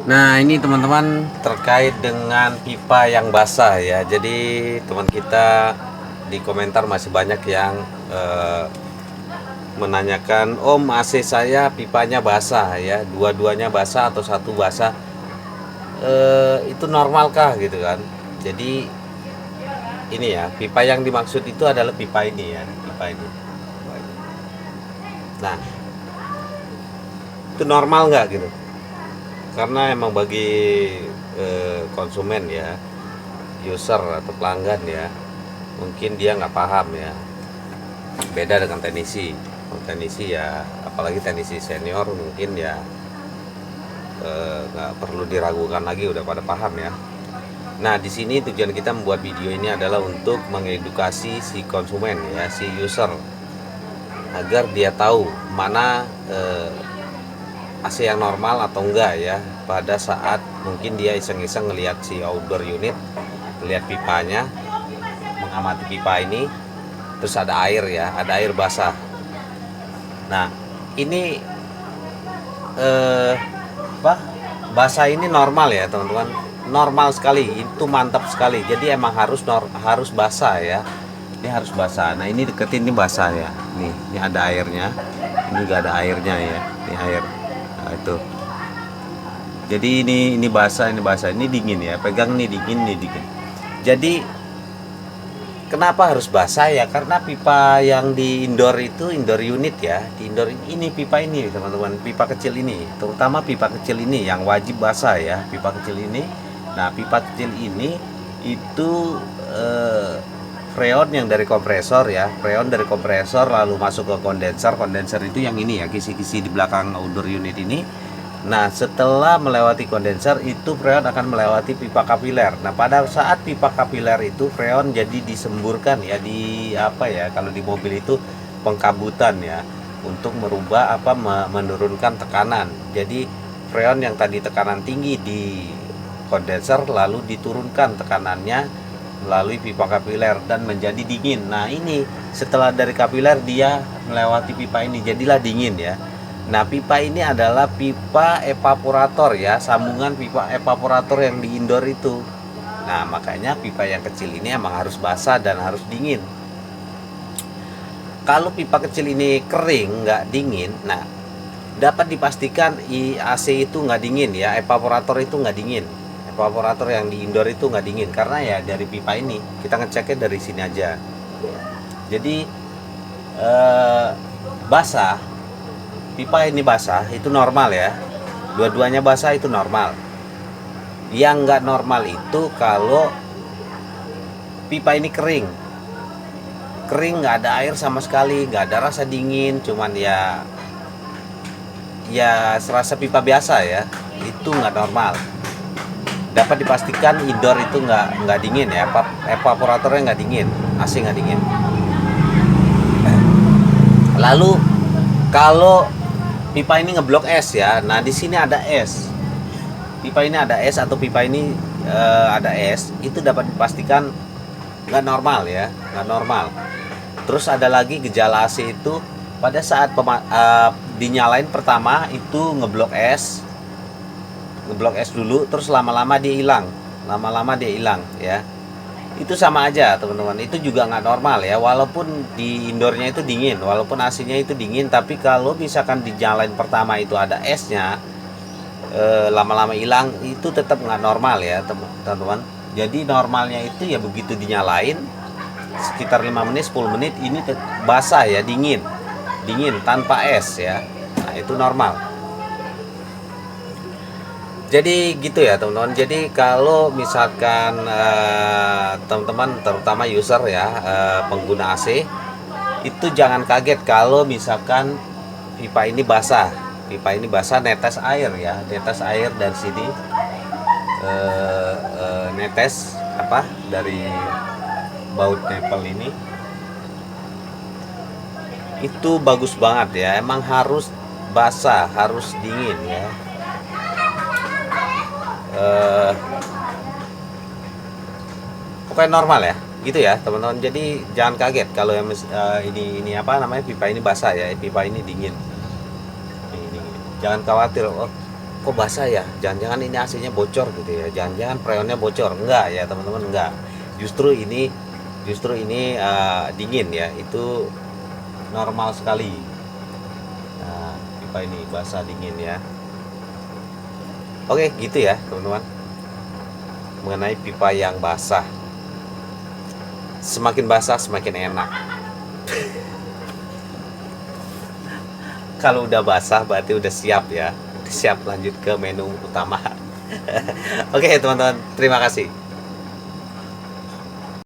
Nah, ini teman-teman terkait dengan pipa yang basah ya. Jadi teman kita di komentar masih banyak yang menanyakan, Om, AC saya pipanya basah ya, dua-duanya basah atau satu basah, itu normalkah gitu kan? Jadi ini ya, pipa yang dimaksud itu adalah pipa ini ya, pipa ini. Nah, itu normal nggak gitu? Karena emang bagi konsumen ya, user atau pelanggan ya, mungkin dia nggak paham ya, beda dengan teknisi. Teknisi ya, apalagi teknisi senior mungkin ya nggak perlu diragukan lagi, udah pada paham ya. Nah, di sini tujuan kita membuat video ini adalah untuk mengedukasi si konsumen ya, si user, agar dia tahu mana AC yang normal atau enggak ya, pada saat mungkin dia iseng-iseng ngelihat si outdoor unit, ngelihat pipanya, mengamati pipa ini, terus ada air ya, ada air basah. Nah, ini apa, basah ini normal ya teman-teman, normal sekali, itu mantap sekali. Jadi emang harus basah ya, ini harus basah. Nah, ini deketin, ini basah ya, ini ada airnya, ini juga ada airnya ya, ini air. Nah, itu jadi ini basah, ini dingin ya, pegang nih dingin, nih dingin. Jadi kenapa harus basah ya, karena pipa yang di indoor itu, indoor unit ya, di indoor ini pipa ini teman-teman, pipa kecil ini, terutama pipa kecil ini yang wajib basah ya, pipa kecil ini. Nah, pipa kecil ini itu freon yang dari kompresor ya, freon dari kompresor lalu masuk ke kondenser. Kondenser itu yang ini ya, kisi-kisi di belakang outdoor unit ini. Nah, setelah melewati kondenser itu freon akan melewati pipa kapiler. Nah, pada saat pipa kapiler itu freon jadi disemburkan ya, di apa ya, kalau di mobil itu pengkabutan ya, untuk merubah apa, menurunkan tekanan. Jadi freon yang tadi tekanan tinggi di kondenser lalu diturunkan tekanannya melalui pipa kapiler dan menjadi dingin. Nah, ini setelah dari kapiler dia melewati pipa ini, jadilah dingin ya. Nah, pipa ini adalah pipa evaporator ya, sambungan pipa evaporator yang di indoor itu. Nah, makanya pipa yang kecil ini emang harus basah dan harus dingin. Kalau pipa kecil ini kering, nggak dingin, nah dapat dipastikan AC itu nggak dingin ya, evaporator itu nggak dingin. Evaporator yang di indoor itu nggak dingin, karena ya dari pipa ini, kita ngeceknya dari sini aja. Jadi basah, pipa ini basah itu normal ya, dua-duanya basah itu normal. Yang nggak normal itu kalau pipa ini kering, nggak ada air sama sekali, nggak ada rasa dingin, cuman ya serasa pipa biasa ya, itu nggak normal. Dapat dipastikan indoor itu nggak dingin ya, evaporatornya nggak dingin, AC nggak dingin. Lalu kalau pipa ini ngeblok es ya, nah di sini ada es, pipa ini ada es atau pipa ini ada es, itu dapat dipastikan nggak normal ya, nggak normal. Terus ada lagi gejala AC itu pada saat dinyalain pertama itu ngeblok es dulu, terus lama-lama dia hilang, ya. Itu sama aja teman-teman, itu juga nggak normal ya, walaupun di indoornya itu dingin, walaupun AC-nya itu dingin, tapi kalau misalkan dinyalain pertama itu ada esnya, lama-lama hilang, itu tetap nggak normal ya teman-teman. Jadi normalnya itu ya begitu dinyalain sekitar 5 menit 10 menit ini basah ya, dingin tanpa es ya. Nah, itu normal. Jadi gitu ya teman-teman. Jadi kalau misalkan teman-teman terutama user ya, pengguna AC, itu jangan kaget kalau misalkan pipa ini basah. Pipa ini basah, netes air ya, netes air dari sini, netes apa dari baut nipple ini. Itu bagus banget ya. Emang harus basah, harus dingin ya. Pokoknya normal ya, gitu ya teman-teman. Jadi jangan kaget kalau yang ini apa namanya, pipa ini basah ya, pipa ini dingin. Ini dingin. Jangan khawatir, oh kok basah ya, jangan-jangan ini AC-nya bocor gitu ya, jangan-jangan freonnya bocor. Enggak ya teman-teman, enggak. Justru ini dingin ya, itu normal sekali. Nah, pipa ini basah dingin ya. Oke, gitu ya teman-teman, mengenai pipa yang basah. Semakin basah semakin enak. Kalau udah basah berarti udah siap ya, siap lanjut ke menu utama. Oke teman-teman, terima kasih.